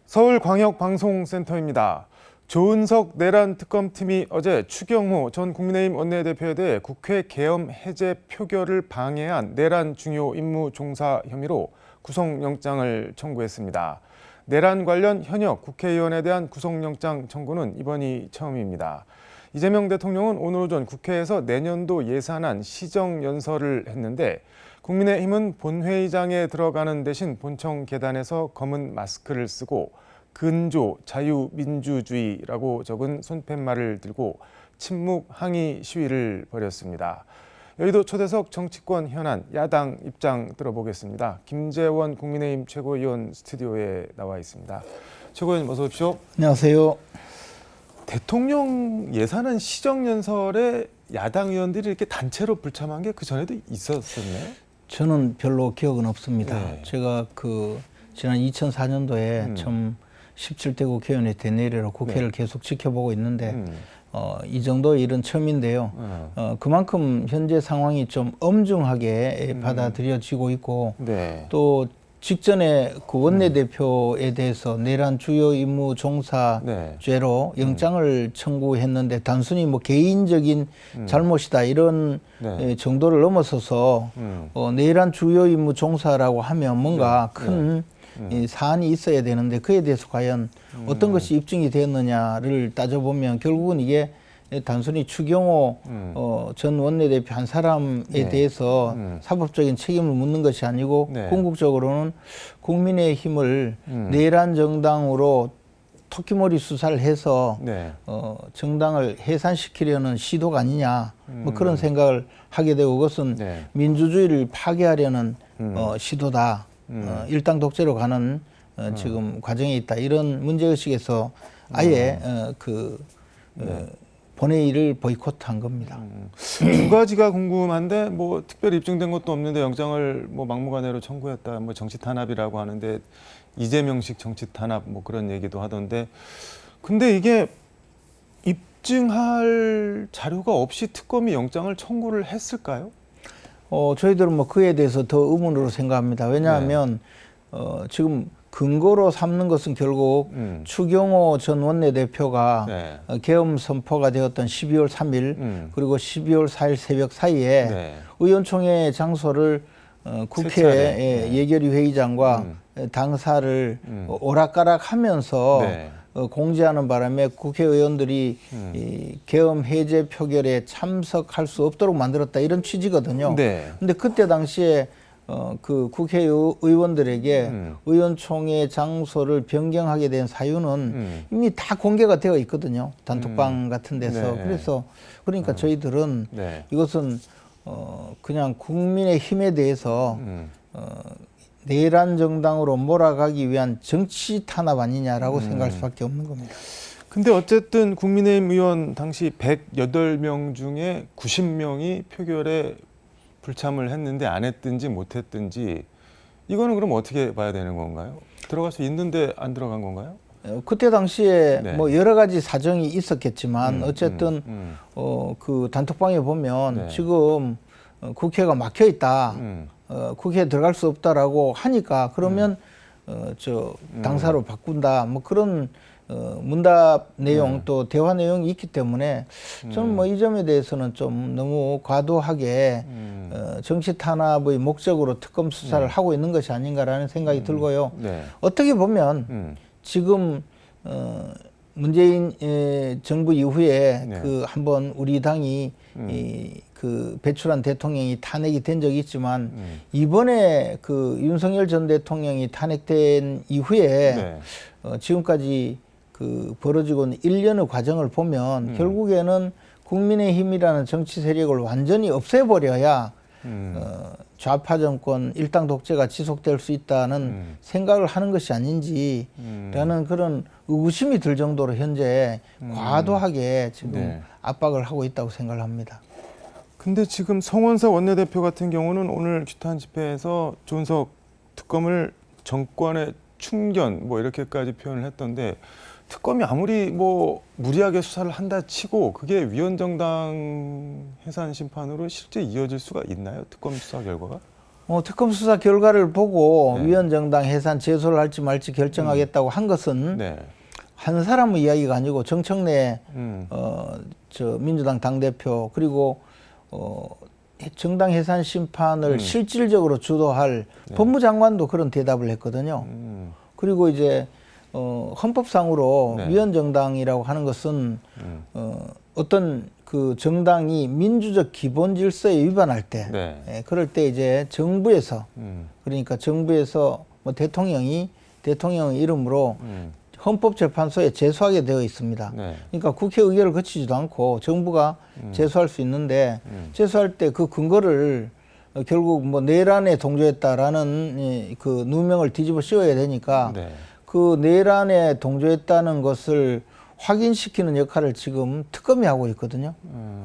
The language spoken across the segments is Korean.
서울광역방송센터입니다. 조은석 내란 특검팀이 어제 추경호 전 국민의힘 원내대표에 대해 국회 계엄 해제 표결을 방해한 내란 중요 임무 종사 혐의로 구속영장을 청구했습니다. 내란 관련 현역 국회의원에 대한 구속영장 청구는 이번이 처음입니다. 이재명 대통령은 오늘 오전 국회에서 내년도 예산안 시정연설을 했는데 국민의힘은 본회의장에 들어가는 대신 본청 계단에서 검은 마스크를 쓰고 근조 자유민주주의라고 적은 손팻말을 들고 침묵 항의 시위를 벌였습니다. 여의도 초대석 정치권 현안 야당 입장 들어보겠습니다. 김재원 국민의힘 최고위원 스튜디오에 나와 있습니다. 최고위원 어서 오십시오. 안녕하세요. 대통령 예산안 시정연설에 야당 의원들이 이렇게 단체로 불참한 게 그 전에도 있었었나요? 저는 별로 기억은 없습니다. 네. 제가 지난 2004년도에 처음 17대 국회의원의 대내리로 국회를 계속 지켜보고 있는데 이 정도 일은 처음인데요. 그만큼 현재 상황이 좀 엄중하게 받아들여지고 있고 또 직전에 그 원내대표에 대해서 내란 주요 임무 종사죄로 영장을 청구했는데 단순히 뭐 개인적인 잘못이다 이런 정도를 넘어서서 내란 주요 임무 종사라고 하면 뭔가 큰 사안이 있어야 되는데 그에 대해서 과연 어떤 것이 입증이 되었느냐를 따져보면 결국은 이게 단순히 추경호 전 원내대표 한 사람에 대해서 사법적인 책임을 묻는 것이 아니고 궁극적으로는 국민의힘을 내란 정당으로 토끼머리 수사를 해서 정당을 해산시키려는 시도가 아니냐 뭐 그런 생각을 하게 되고 그것은 민주주의를 파괴하려는 시도다. 일당 독재로 가는 지금 과정에 있다. 이런 문제의식에서 아예 본회의를 보이콧한 겁니다. 두 가지가 궁금한데 뭐 특별히 입증된 것도 없는데 영장을 뭐 막무가내로 청구했다. 뭐 정치 탄압이라고 하는데 이재명식 정치 탄압 뭐 그런 얘기도 하던데 근데 이게 입증할 자료가 없이 특검이 영장을 청구를 했을까요? 저희들은 뭐 그에 대해서 더 의문으로 생각합니다. 왜냐하면 지금 근거로 삼는 것은 결국 추경호 전 원내대표가 계엄 선포가 되었던 12월 3일 그리고 12월 4일 새벽 사이에 의원총회 장소를 국회 예결위 회의장과 당사를 오락가락하면서 공지하는 바람에 국회의원들이 이 계엄 해제 표결에 참석할 수 없도록 만들었다 이런 취지거든요. 근데 그때 당시에 그 국회의원들에게 의원총회 장소를 변경하게 된 사유는 이미 다 공개가 되어 있거든요. 단톡방 같은 데서. 그러니까 저희들은 이것은 그냥 국민의힘에 대해서 내란 정당으로 몰아가기 위한 정치 탄압 아니냐라고 생각할 수밖에 없는 겁니다. 근데 어쨌든 국민의힘 의원 당시 108명 중에 90명이 표결에 불참을 했는데 안 했든지 못 했든지 이거는 그럼 어떻게 봐야 되는 건가요? 들어갈 수 있는데 안 들어간 건가요? 그때 당시에 뭐 여러 가지 사정이 있었겠지만 어쨌든 그 단톡방에 보면 지금 국회가 막혀 있다. 국회에 들어갈 수 없다라고 하니까 그러면 당사로 바꾼다. 뭐 그런 문답 내용 또 대화 내용이 있기 때문에 저는 뭐 이 점에 대해서는 좀 너무 과도하게 정치 탄압의 목적으로 특검 수사를 하고 있는 것이 아닌가라는 생각이 들고요. 어떻게 보면 지금 문재인 정부 이후에 그 한번 우리 당이 그 배출한 대통령이 탄핵이 된 적이 있지만 이번에 그 윤석열 전 대통령이 탄핵된 이후에 지금까지 그 벌어지고 있는 1년의 과정을 보면 결국에는 국민의힘이라는 정치 세력을 완전히 없애버려야 좌파 정권 일당 독재가 지속될 수 있다는 생각을 하는 것이 아닌지라는 그런 의구심이 들 정도로 현재 과도하게 지금 압박을 하고 있다고 생각을 합니다. 근데 지금 성원석 원내대표 같은 경우는 오늘 규탄 집회에서 조은석 특검을 정권의 충견 뭐 이렇게까지 표현을 했던데 특검이 아무리 뭐 무리하게 수사를 한다 치고 그게 위헌정당 해산 심판으로 실제 이어질 수가 있나요? 특검 수사 결과가? 특검 수사 결과를 보고 네. 위원정당 해산 제소를 할지 말지 결정하겠다고 한 것은 네. 한 사람의 이야기가 아니고 정청래 민주당 당대표 그리고 정당 해산 심판을 실질적으로 주도할 법무장관도 그런 대답을 했거든요. 그리고 이제 헌법상으로 네. 위원정당이라고 하는 것은 어떤 그 정당이 민주적 기본 질서에 위반할 때, 네. 그럴 때 이제 정부에서 그러니까 정부에서 뭐 대통령의 이름으로 헌법재판소에 제소하게 되어 있습니다. 네. 그러니까 국회 의결을 거치지도 않고 정부가 제소할 수 있는데 제소할 때 그 근거를 결국 뭐 내란에 동조했다라는 그 누명을 뒤집어 씌워야 되니까 네. 그 내란에 동조했다는 것을 확인시키는 역할을 지금 특검이 하고 있거든요.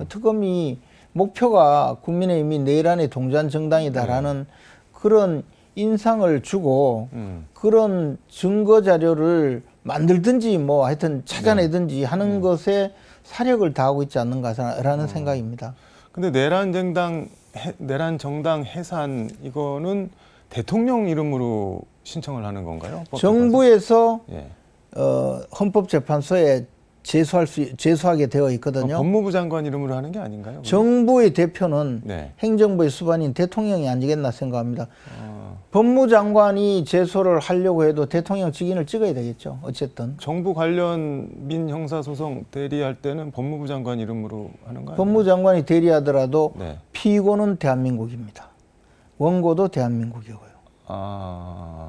특검이 목표가 국민의힘이 내란에 동조한 정당이다라는 그런 인상을 주고 그런 증거 자료를 만들든지 뭐 하여튼 찾아내든지 하는 것에 사력을 다하고 있지 않는가라는 생각입니다. 근데 내란 정당 해산 이거는 대통령 이름으로 신청을 하는 건가요? 정부에서 예. 헌법재판소에 제소하게 되어 있거든요. 법무부 장관 이름으로 하는 게 아닌가요? 정부의 대표는 네. 행정부의 수반인 대통령이 아니겠나 생각합니다. 법무장관이 제소를 하려고 해도 대통령 직인을 찍어야 되겠죠. 어쨌든. 정부 관련 민형사소송 대리할 때는 법무부 장관 이름으로 하는 거 아니에요? 법무장관이 대리하더라도 네. 피고는 대한민국입니다. 원고도 대한민국이고요.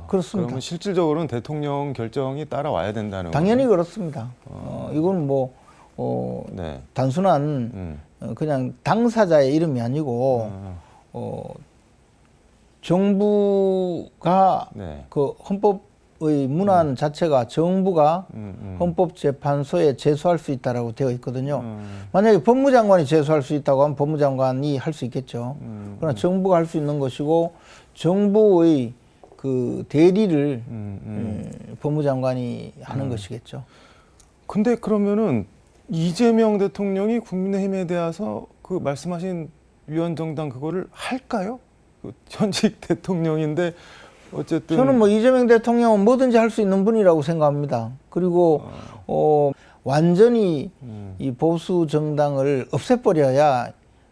그렇습니다. 그러면 실질적으로는 대통령 결정이 따라와야 된다는 당연히 거죠? 그렇습니다. 이건 뭐 네. 단순한 그냥 당사자의 이름이 아니고 정부가 네. 그 헌법의 문안 자체가 정부가 헌법재판소에 제소할 수 있다라고 되어 있거든요. 만약에 법무장관이 제소할 수 있다고 하면 법무장관이 할 수 있겠죠. 그러나 정부가 할 수 있는 것이고 정부의 그 대리를 법무장관이 하는 것이겠죠. 근데 그러면은 이재명 대통령이 국민의힘에 대해서 그 말씀하신 위원정당 그거를 할까요? 그 현직 대통령인데 어쨌든 저는 뭐 이재명 대통령은 뭐든지 할 수 있는 분이라고 생각합니다. 그리고 완전히 이 보수 정당을 없애버려야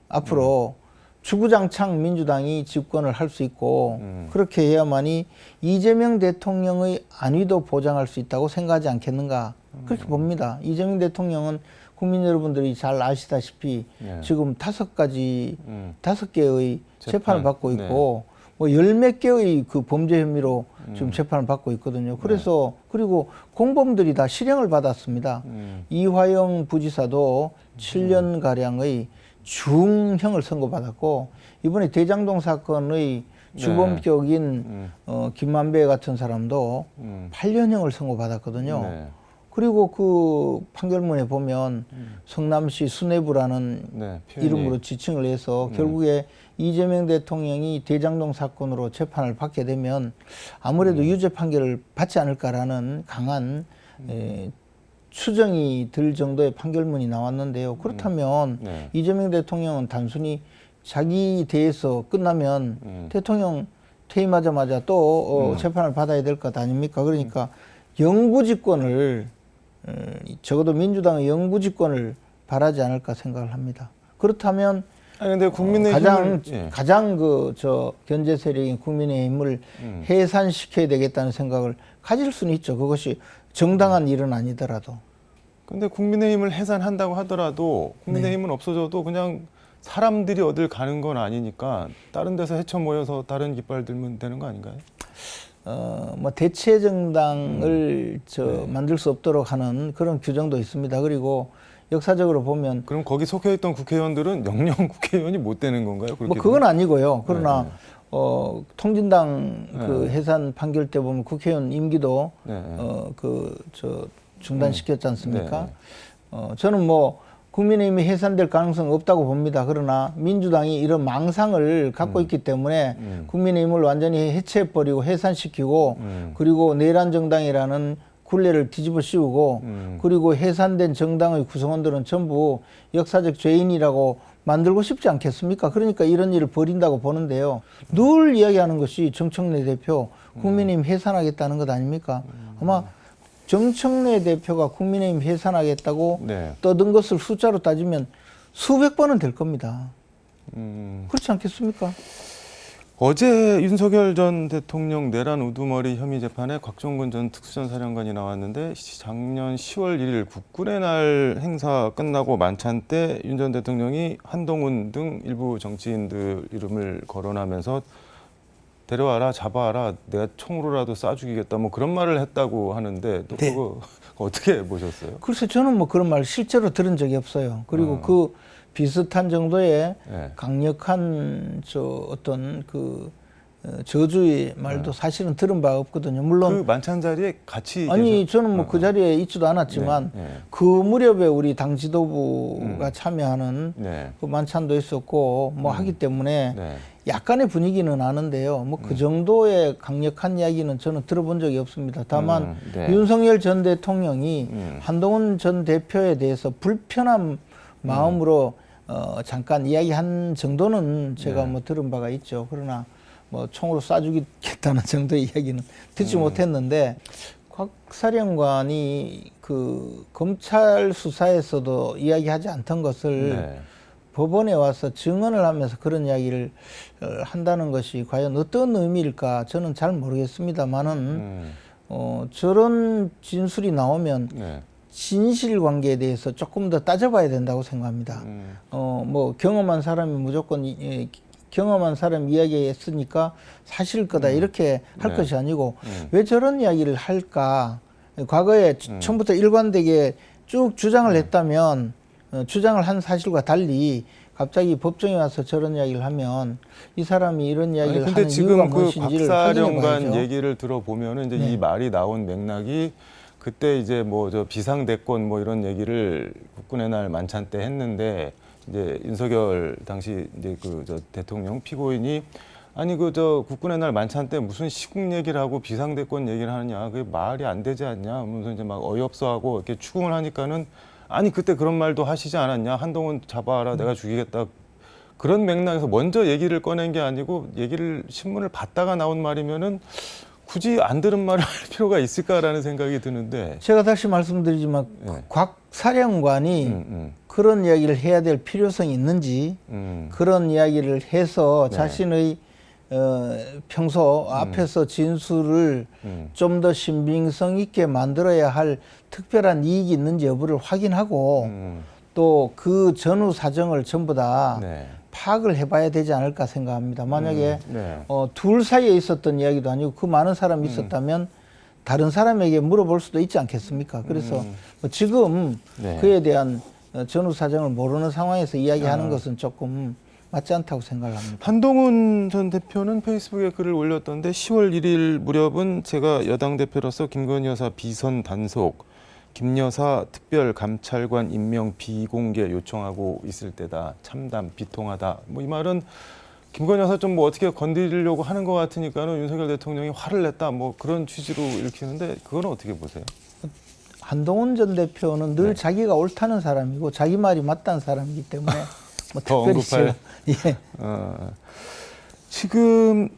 앞으로 주구장창 민주당이 집권을 할 수 있고 그렇게 해야만이 이재명 대통령의 안위도 보장할 수 있다고 생각하지 않겠는가 그렇게 봅니다. 이재명 대통령은 국민 여러분들이 잘 아시다시피 지금 5개의 재판을 받고 있고 뭐 10몇 개의 그 범죄 혐의로 지금 재판을 받고 있거든요. 그래서 그리고 공범들이 다 실형을 받았습니다. 이화영 부지사도 7년가량의 중형을 선고받았고 이번에 대장동 사건의 주범격인 김만배 같은 사람도 8년형을 선고받았거든요. 그리고 그 판결문에 보면 성남시 수뇌부라는 이름으로 지칭을 해서 결국에 이재명 대통령이 대장동 사건으로 재판을 받게 되면 아무래도 유죄 판결을 받지 않을까라는 강한 추정이 들 정도의 판결문이 나왔는데요. 그렇다면 이재명 대통령은 단순히 자기 대에서 끝나면 대통령 퇴임하자마자 또 재판을 받아야 될 것 아닙니까? 그러니까 영구집권을 적어도 민주당의 영구집권을 바라지 않을까 생각을 합니다. 그렇다면 근데 국민의힘을 가장 그 견제 세력인 국민의힘을 해산시켜야 되겠다는 생각을 가질 수는 있죠. 그것이 정당한 일은 아니더라도. 근데 국민의힘을 해산한다고 하더라도 국민의힘은 없어져도 그냥 사람들이 어딜 가는 건 아니니까 다른 데서 헤쳐 모여서 다른 깃발 들면 되는 거 아닌가요? 뭐 대체 정당을 만들 수 없도록 하는 그런 규정도 있습니다. 그리고 역사적으로 보면 그럼 거기 속해 있던 국회의원들은 영영 국회의원이 못 되는 건가요? 뭐 그건 아니고요. 그러나 통진당 그 해산 판결 때 보면 국회의원 임기도 중단시켰지 않습니까? 저는 뭐 국민의힘이 해산될 가능성은 없다고 봅니다. 그러나 민주당이 이런 망상을 갖고 있기 때문에 국민의힘을 완전히 해체해버리고 해산시키고 그리고 내란 정당이라는 굴레를 뒤집어 씌우고 그리고 해산된 정당의 구성원들은 전부 역사적 죄인이라고 만들고 싶지 않겠습니까? 그러니까 이런 일을 벌인다고 보는데요. 늘 이야기하는 것이 정청래 대표 국민의힘 해산하겠다는 것 아닙니까? 아마 정청래 대표가 국민의힘 해산하겠다고 네. 떠든 것을 숫자로 따지면 수백 번은 될 겁니다. 그렇지 않겠습니까? 어제 윤석열 전 대통령 내란 우두머리 혐의 재판에 곽종근 전 특수전사령관이 나왔는데 작년 10월 1일 국군의 날 행사 끝나고 만찬 때 윤 전 대통령이 한동훈 등 일부 정치인들 이름을 거론하면서 데려와라, 잡아와라, 내가 총으로라도 쏴 죽이겠다 뭐 그런 말을 했다고 하는데 또 그거 어떻게 보셨어요? 글쎄 저는 뭐 그런 말 실제로 들은 적이 없어요. 그리고 그 비슷한 정도의 강력한 어떤 그 저주의 말도 사실은 들은 바가 없거든요. 물론 그 만찬 자리에 같이 아니 저는 뭐 그 자리에 있지도 않았지만 그 무렵에 우리 당 지도부가 참여하는 그 만찬도 있었고 뭐 하기 때문에 약간의 분위기는 아는데요. 뭐 그 정도의 강력한 이야기는 저는 들어본 적이 없습니다. 다만 윤석열 전 대통령이 한동훈 전 대표에 대해서 불편한 마음으로 잠깐 이야기한 정도는 제가 뭐 들은 바가 있죠. 그러나 뭐 총으로 쏴 죽이겠다는 정도의 이야기는 듣지 못했는데 곽 사령관이 그 검찰 수사에서도 이야기하지 않던 것을 법원에 와서 증언을 하면서 그런 이야기를 한다는 것이 과연 어떤 의미일까 저는 잘 모르겠습니다만은 저런 진술이 나오면 진실 관계에 대해서 조금 더 따져봐야 된다고 생각합니다. 뭐 경험한 사람이 무조건 경험한 사람 이야기했으니까 사실일 거다 이렇게 할 것이 아니고 왜 저런 이야기를 할까? 과거에 처음부터 일관되게 쭉 주장을 했다면 주장을 한 사실과 달리 갑자기 법정에 와서 저런 이야기를 하면 이 사람이 이런 이야기를 하는 이유가 무엇인지를 확인해 봐야죠. 박사령관 얘기를 들어보면은 이제 이 말이 나온 맥락이 그때 이제 뭐 저 비상대권 뭐 이런 얘기를 국군의 날 만찬 때 했는데 이제 윤석열 당시 이제 그 저 대통령 피고인이 아니 그 저 국군의 날 만찬 때 무슨 시국 얘기를 하고 비상대권 얘기를 하느냐 그게 말이 안 되지 않냐 하면서 이제 막 어이없어하고 이렇게 추궁을 하니까는 아니 그때 그런 말도 하시지 않았냐 한동훈 잡아라 내가 죽이겠다 그런 맥락에서 먼저 얘기를 꺼낸 게 아니고 얘기를 신문을 봤다가 나온 말이면은 굳이 안 들은 말을 할 필요가 있을까라는 생각이 드는데 제가 다시 말씀드리지만 곽 사령관이 그런 이야기를 해야 될 필요성이 있는지 그런 이야기를 해서 자신의 평소 앞에서 진술을 좀 더 신빙성 있게 만들어야 할 특별한 이익이 있는지 여부를 확인하고 또 그 전후 사정을 전부 다 파악을 해봐야 되지 않을까 생각합니다. 만약에 둘 사이에 있었던 이야기도 아니고 그 많은 사람이 있었다면 다른 사람에게 물어볼 수도 있지 않겠습니까? 그래서 뭐 지금 그에 대한 전후 사정을 모르는 상황에서 이야기하는 것은 조금 맞지 않다고 생각을 합니다. 한동훈 전 대표는 페이스북에 글을 올렸던데 10월 1일 무렵은 제가 여당 대표로서 김건희 여사 비선 단속, 김 여사 특별감찰관 임명 비공개 요청하고 있을 때다. 참담, 비통하다. 뭐 이 말은 김건희 여사 좀 뭐 어떻게 건드리려고 하는 것 같으니까는 윤석열 대통령이 화를 냈다. 뭐 그런 취지로 읽히는데 그건 어떻게 보세요? 한동훈 전 대표는 늘 자기가 옳다는 사람이고 자기 말이 맞다는 사람이기 때문에 뭐 더 특별히 언급할. 예. 지금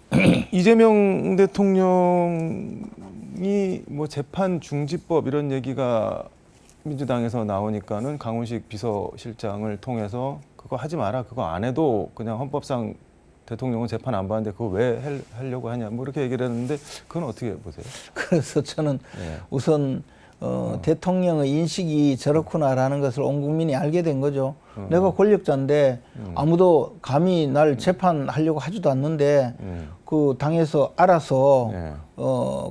이재명 대통령이 뭐 재판 중지법 이런 얘기가 민주당에서 나오니까는 강훈식 비서실장을 통해서 그거 하지 마라. 그거 안 해도 그냥 헌법상 대통령은 재판 안 받는데 그거 왜 하려고 하냐. 뭐 이렇게 얘기를 했는데 그건 어떻게 보세요? 그래서 저는 우선 대통령의 인식이 저렇구나라는 것을 온 국민이 알게 된 거죠. 내가 권력자인데 아무도 감히 날 재판하려고 하지도 않는데 그 당에서 알아서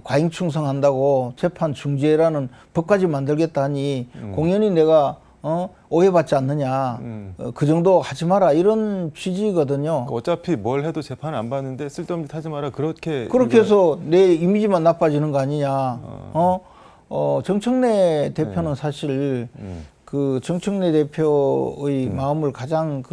과잉충성한다고 재판 중지라는 법까지 만들겠다 하니 공연히 내가 오해받지 않느냐. 그 정도 하지 마라. 이런 취지거든요. 어차피 뭘 해도 재판 안 받는데 쓸데없는 짓 하지 마라. 그렇게 해서 내 이미지만 나빠지는 거 아니냐. 정청래 대표는 사실 그 정청래 대표의 마음을 가장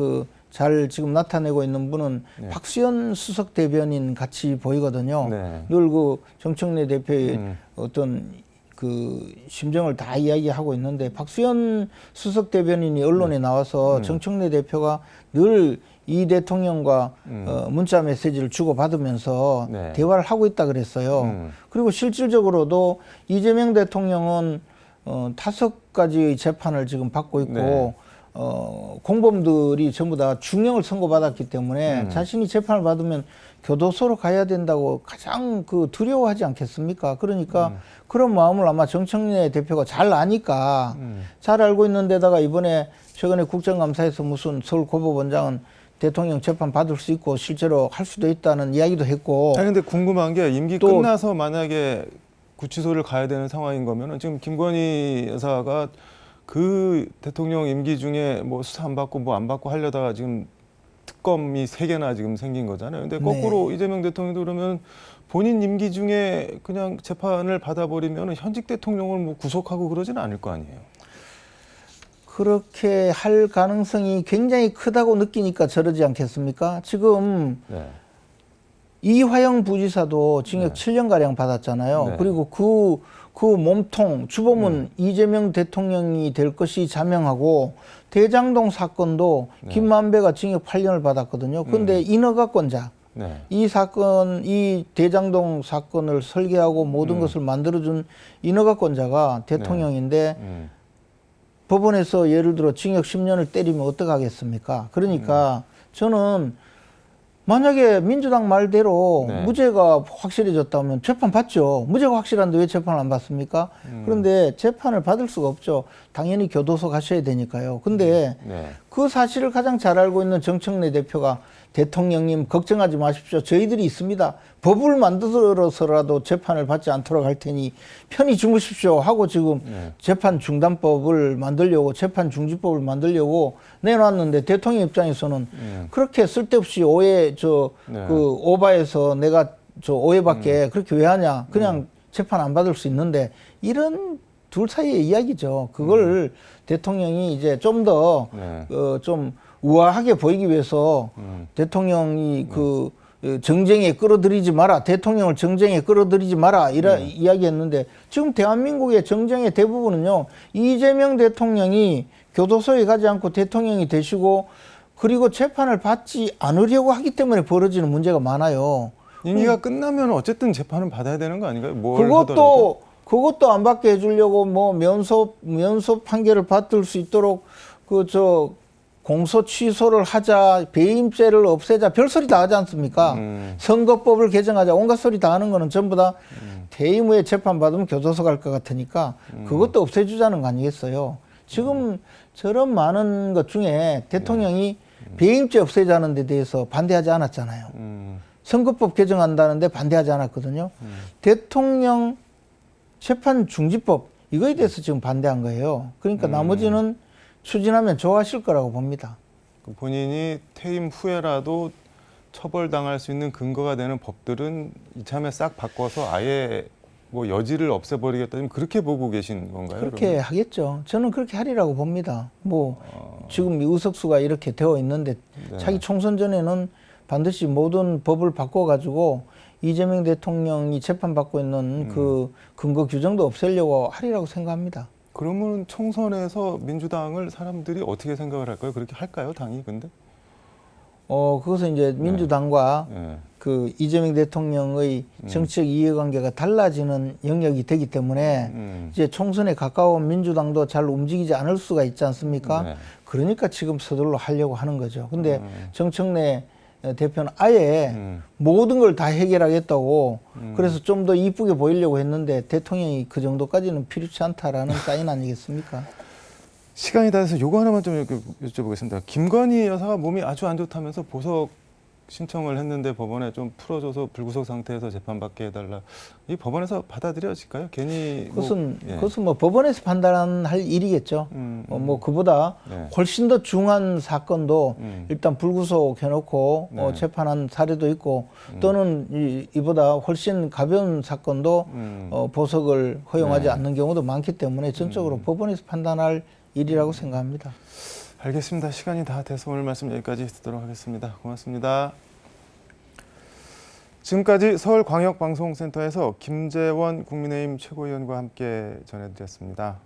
잘 지금 나타내고 있는 분은 박수현 수석 대변인 같이 보이거든요. 늘 그 정청래 대표의 어떤 그 심정을 다 이야기하고 있는데 박수현 수석 대변인이 언론에 나와서 정청래 대표가 늘 이 대통령과 문자 메시지를 주고받으면서 네. 대화를 하고 있다 그랬어요. 그리고 실질적으로도 이재명 대통령은 5가지의 재판을 지금 받고 있고 네. 공범들이 전부 다 중형을 선고받았기 때문에 자신이 재판을 받으면 교도소로 가야 된다고 가장 그 두려워하지 않겠습니까? 그러니까 그런 마음을 아마 정청래 대표가 잘 아니까 잘 알고 있는데다가 이번에 최근에 국정감사에서 무슨 서울고법원장은 대통령 재판 받을 수 있고 실제로 할 수도 있다는 이야기도 했고. 아니 근데 궁금한 게 임기 끝나서 만약에 구치소를 가야 되는 상황인 거면은 지금 김건희 여사가 그 대통령 임기 중에 뭐 수사 안 받고 뭐 안 받고 하려다가 지금 특검이 3개나 지금 생긴 거잖아요. 근데 거꾸로 네. 이재명 대통령도 그러면 본인 임기 중에 그냥 재판을 받아버리면 현직 대통령을 뭐 구속하고 그러지는 않을 거 아니에요. 그렇게 할 가능성이 굉장히 크다고 느끼니까 저러지 않겠습니까? 지금 네. 이화영 부지사도 징역 네. 7년가량 받았잖아요. 네. 그리고 그 몸통, 주범은 이재명 대통령이 될 것이 자명하고 대장동 사건도 네. 김만배가 징역 8년을 받았거든요. 그런데 인허가권자, 네. 이 대장동 사건을 설계하고 모든 것을 만들어준 인허가권자가 대통령인데 네. 법원에서 예를 들어 징역 10년을 때리면 어떡하겠습니까? 그러니까 저는 만약에 민주당 말대로 네. 무죄가 확실해졌다면 재판 받죠. 무죄가 확실한데 왜 재판을 안 받습니까? 그런데 재판을 받을 수가 없죠. 당연히 교도소 가셔야 되니까요. 근데 네. 그 사실을 가장 잘 알고 있는 정청래 대표가 대통령님 걱정하지 마십시오. 저희들이 있습니다. 법을 만들어서라도 재판을 받지 않도록 할 테니 편히 주무십시오 하고 지금 네. 재판 중단법을 만들려고 재판 중지법을 만들려고 내놨는데 대통령 입장에서는 그렇게 쓸데없이 그 오바해서 내가 오해받게 그렇게 왜 하냐. 그냥 재판 안 받을 수 있는데 이런 둘 사이의 이야기죠. 그걸 대통령이 이제 좀 더 좀 우아하게 보이기 위해서 대통령이 그 정쟁에 끌어들이지 마라. 대통령을 정쟁에 끌어들이지 마라. 이야기했는데 지금 대한민국의 정쟁의 대부분은요. 이재명 대통령이 교도소에 가지 않고 대통령이 되시고 그리고 재판을 받지 않으려고 하기 때문에 벌어지는 문제가 많아요. 임기가 끝나면 어쨌든 재판은 받아야 되는 거 아닌가요? 그것도 안 받게 해주려고 뭐 면소 판결을 받을 수 있도록 공소 취소를 하자, 배임죄를 없애자, 별소리 다 하지 않습니까? 선거법을 개정하자, 온갖 소리 다 하는 거는 전부 다 퇴임 후에 재판받으면 교도소 갈 것 같으니까 그것도 없애주자는 거 아니겠어요? 지금 저런 많은 것 중에 대통령이 배임죄 없애자는 데 대해서 반대하지 않았잖아요. 선거법 개정한다는데 반대하지 않았거든요. 대통령 재판 중지법, 이거에 대해서 지금 반대한 거예요. 그러니까 나머지는 추진하면 좋아하실 거라고 봅니다. 본인이 퇴임 후에라도 처벌당할 수 있는 근거가 되는 법들은 이참에 싹 바꿔서 아예 뭐 여지를 없애버리겠다, 그렇게 보고 계신 건가요? 그렇게 그러면? 하겠죠. 저는 그렇게 하리라고 봅니다. 지금 의석수가 이렇게 되어 있는데 네. 차기 총선 전에는 반드시 모든 법을 바꿔가지고 이재명 대통령이 재판받고 있는 그 근거 규정도 없애려고 하리라고 생각합니다. 그러면 총선에서 민주당을 사람들이 어떻게 생각을 할까요? 그렇게 할까요, 당이 근데? 그것은 이제 민주당과 그 이재명 대통령의 정치적 이해관계가 달라지는 영역이 되기 때문에 이제 총선에 가까운 민주당도 잘 움직이지 않을 수가 있지 않습니까? 네. 그러니까 지금 서둘러 하려고 하는 거죠. 근데 정청래 대표는 아예 모든 걸 다 해결하겠다고 그래서 좀 더 이쁘게 보이려고 했는데 대통령이 그 정도까지는 필요치 않다라는 사인 아니겠습니까? 시간이 다 돼서 요거 하나만 좀 여쭤보겠습니다. 김건희 여사가 몸이 아주 안 좋다면서 보석 신청을 했는데 법원에 좀 풀어줘서 불구속 상태에서 재판받게 해달라. 이 법원에서 받아들여질까요? 괜히 그것은 뭐 법원에서 판단할 일이겠죠. 뭐 그보다 훨씬 더 중한 사건도 일단 불구속 해놓고 재판한 사례도 있고 또는 이보다 훨씬 가벼운 사건도 보석을 허용하지 않는 경우도 많기 때문에 전적으로 법원에서 판단할 일이라고 생각합니다. 알겠습니다. 시간이 다 돼서 오늘 말씀 여기까지 듣도록 하겠습니다. 고맙습니다. 지금까지 서울광역방송센터에서 김재원 국민의힘 최고위원과 함께 전해드렸습니다.